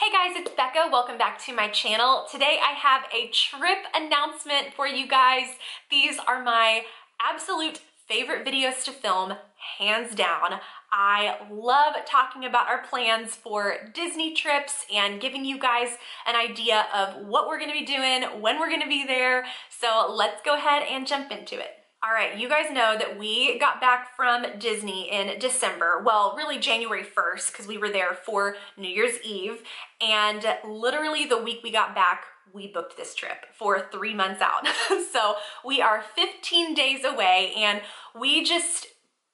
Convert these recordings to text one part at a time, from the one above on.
Hey guys, it's Becca. Welcome back to my channel. Today I have a trip announcement for you guys. These are my absolute favorite videos to film, hands down. I love talking about our plans for Disney trips and giving you guys an idea of what we're gonna be doing, when we're gonna be there. So let's go ahead and jump into it. All right, you guys know that we got back from Disney in December. Well, really January 1st, because we were there for New Year's Eve. And literally the week we got back, we booked this trip for 3 months out. So we are 15 days away and we just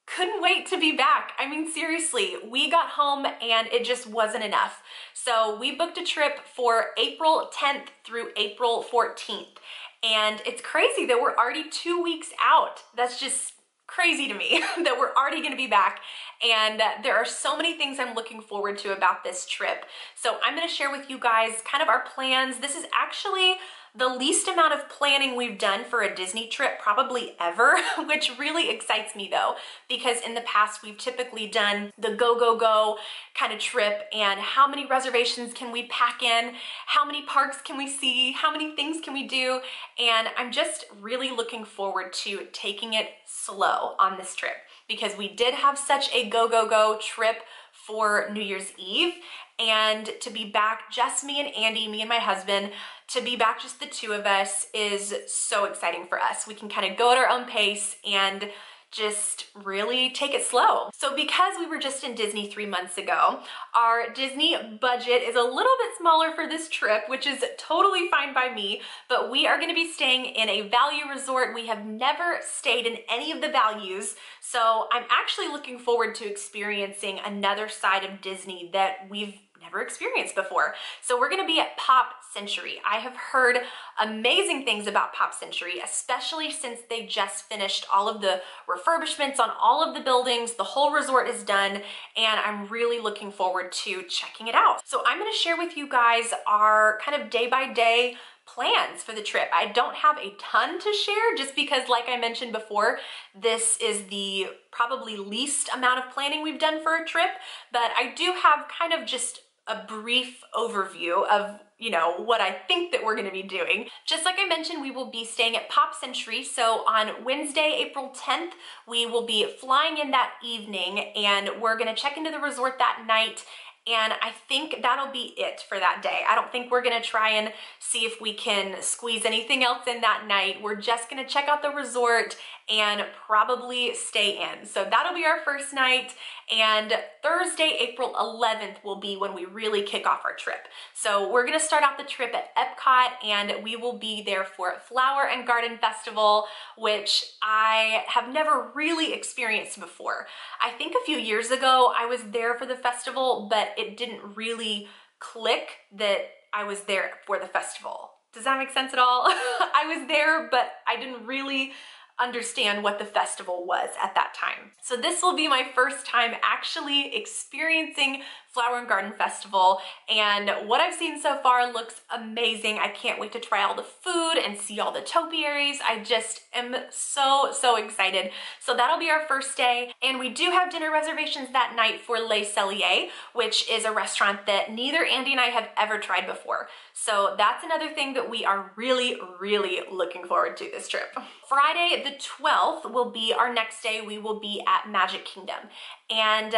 couldn't wait to be back. I mean, seriously, we got home and it just wasn't enough. So we booked a trip for April 10th through April 14th. And it's crazy that we're already 2 weeks out. That's just crazy to me that we're already gonna be back. And there are so many things I'm looking forward to about this trip. So I'm gonna share with you guys kind of our plans. This is actually the least amount of planning we've done for a Disney trip probably ever, which really excites me though, because in the past we've typically done the go, go, go kind of trip and how many reservations can we pack in, how many parks can we see, how many things can we do, and I'm just really looking forward to taking it slow on this trip because we did have such a go, go, go trip for New Year's Eve, and to be back, just me and Andy, me and my husband, to be back just the two of us is so exciting for us. We can kind of go at our own pace and just really take it slow. So because we were just in Disney 3 months ago, our Disney budget is a little bit smaller for this trip, which is totally fine by me, but we are gonna be staying in a value resort. We have never stayed in any of the values, so I'm actually looking forward to experiencing another side of Disney that we've never experienced before. So we're gonna be at Pop Century. I have heard amazing things about Pop Century, especially since they just finished all of the refurbishments on all of the buildings. The whole resort is done, and I'm really looking forward to checking it out. So I'm gonna share with you guys our kind of day-by-day plans for the trip. I don't have a ton to share just because, like I mentioned before, this is the probably least amount of planning we've done for a trip, but I do have kind of just a brief overview of, you know, what I think that we're gonna be doing. Just like I mentioned, we will be staying at Pop Century. So on Wednesday, April 10th, we will be flying in that evening and we're gonna check into the resort that night. And I think that'll be it for that day. I don't think we're gonna try and see if we can squeeze anything else in that night. We're just gonna check out the resort and probably stay in. So that'll be our first night. And Thursday, April 11th will be when we really kick off our trip. So we're gonna start out the trip at Epcot and we will be there for Flower and Garden Festival, which I have never really experienced before. I think a few years ago I was there for the festival, but it didn't really click that I was there for the festival. Does that make sense at all? I was there, but I didn't really understand what the festival was at that time. So this will be my first time actually experiencing Flower and Garden Festival, and what I've seen so far looks amazing. I can't wait to try all the food and see all the topiaries. I just am so excited. So that'll be our first day, and we do have dinner reservations that night for Le Cellier, which is a restaurant that neither Andy and I have ever tried before. So that's another thing that we are really looking forward to this trip. Friday the 12th will be our next day. We will be at Magic Kingdom, and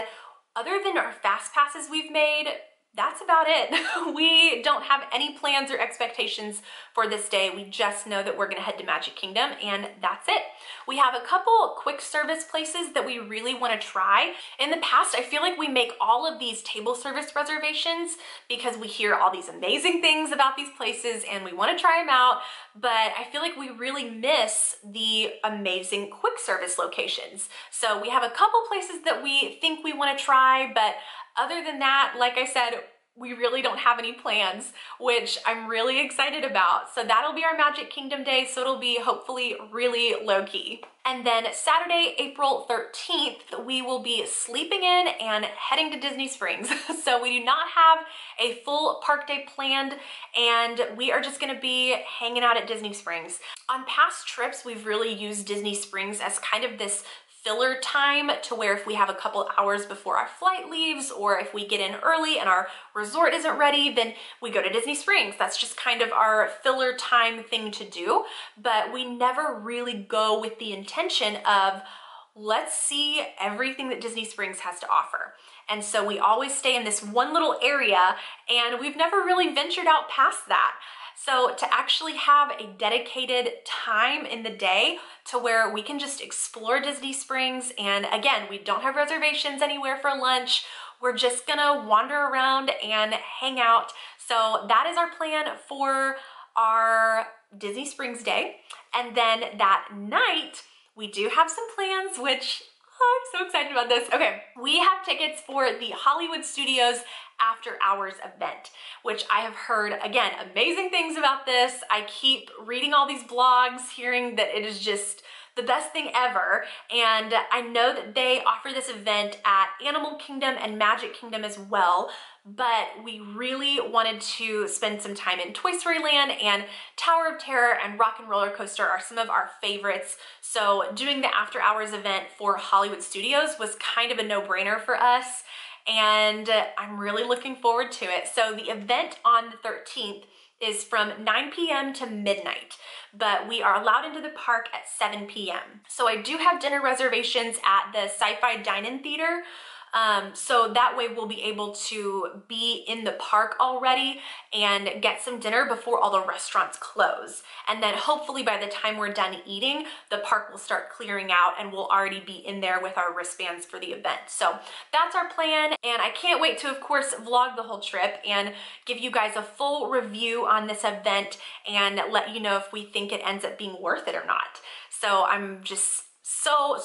other than our fast passes we've made, that's about it. We don't have any plans or expectations for this day. We just know that we're gonna head to Magic Kingdom and that's it. We have a couple quick service places that we really wanna try. In the past, I feel like we make all of these table service reservations because we hear all these amazing things about these places and we wanna try them out, but I feel like we really miss the amazing quick service locations. So we have a couple places that we think we wanna try, but other than that, like I said, we really don't have any plans, which I'm really excited about. So that'll be our Magic Kingdom day, so it'll be hopefully really low-key. And then Saturday, April 13th, we will be sleeping in and heading to Disney Springs. So we do not have a full park day planned, and we are just gonna be hanging out at Disney Springs. On past trips, we've really used Disney Springs as kind of this filler time to where if we have a couple hours before our flight leaves, or if we get in early and our resort isn't ready, then we go to Disney Springs. That's just kind of our filler time thing to do. But we never really go with the intention of, let's see everything that Disney Springs has to offer. And so we always stay in this one little area, and we've never really ventured out past that. So to actually have a dedicated time in the day to where we can just explore Disney Springs, and again, we don't have reservations anywhere for lunch. We're just gonna wander around and hang out. So that is our plan for our Disney Springs day. And then that night, we do have some plans, which I'm so excited about this. Okay, we have tickets for the Hollywood Studios After Hours event, which I have heard, again, amazing things about this. I keep reading all these blogs, hearing that it is just the best thing ever. And I know that they offer this event at Animal Kingdom and Magic Kingdom as well, but we really wanted to spend some time in Toy Story Land, and Tower of Terror and Rock and Roller Coaster are some of our favorites. So doing the After Hours event for Hollywood Studios was kind of a no-brainer for us, and I'm really looking forward to it. So the event on the 13th is from 9 p.m. to midnight, but we are allowed into the park at 7 p.m. So I do have dinner reservations at the Sci-Fi Dine-In Theater. So that way we'll be able to be in the park already and get some dinner before all the restaurants close. And then hopefully by the time we're done eating, the park will start clearing out and we'll already be in there with our wristbands for the event. So that's our plan. And I can't wait to, of course, vlog the whole trip and give you guys a full review on this event and let you know if we think it ends up being worth it or not. So I'm just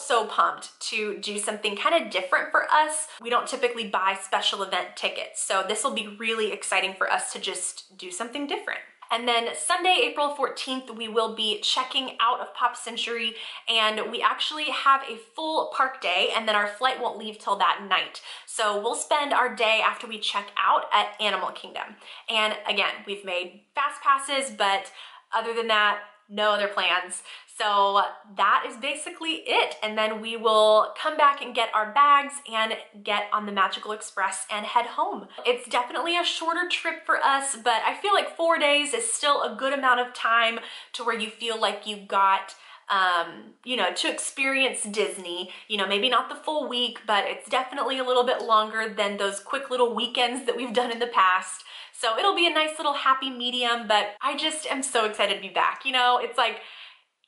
so pumped to do something kind of different for us. We don't typically buy special event tickets, so this will be really exciting for us to just do something different. And then Sunday, April 14th, we will be checking out of Pop Century, and we actually have a full park day, and then our flight won't leave till that night. So we'll spend our day after we check out at Animal Kingdom. And again, we've made fast passes, but other than that, no other plans. So that is basically it. And then we will come back and get our bags and get on the Magical Express and head home. It's definitely a shorter trip for us, but I feel like 4 days is still a good amount of time to where you feel like you got you know, to experience Disney. You know, maybe not the full week, but it's definitely a little bit longer than those quick little weekends that we've done in the past. So it'll be a nice little happy medium, but I just am so excited to be back. You know, it's like,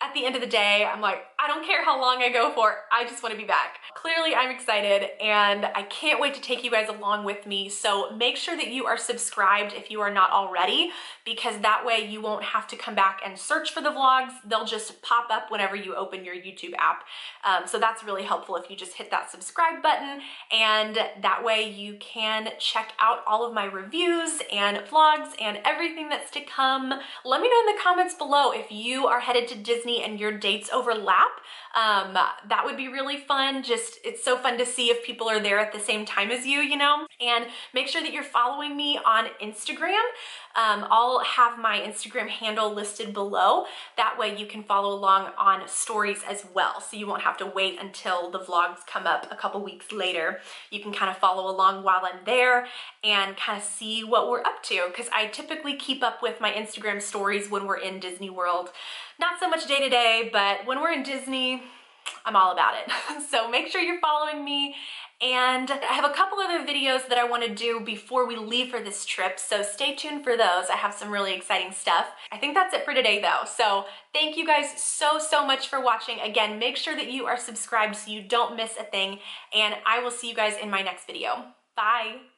at the end of the day, I'm like, I don't care how long I go for, I just want to be back. Clearly, I'm excited, and I can't wait to take you guys along with me. So make sure that you are subscribed if you are not already, because that way you won't have to come back and search for the vlogs. They'll just pop up whenever you open your YouTube app. So that's really helpful if you just hit that subscribe button, and that way you can check out all of my reviews and vlogs and everything that's to come. Let me know in the comments below if you are headed to Disney and your dates overlap. That would be really fun. Just, it's so fun to see if people are there at the same time as you know? And make sure that you're following me on Instagram. I'll have my Instagram handle listed below. That way you can follow along on stories as well. So you won't have to wait until the vlogs come up a couple weeks later. You can kind of follow along while I'm there and kind of see what we're up to, because I typically keep up with my Instagram stories when we're in Disney World. Not so much day to day, but when we're in Disney, I'm all about it. So make sure you're following me. And I have a couple other videos that I want to do before we leave for this trip, so stay tuned for those. I have some really exciting stuff. I think that's it for today though. So thank you guys so much for watching. Again, make sure that you are subscribed so you don't miss a thing, and I will see you guys in my next video. Bye.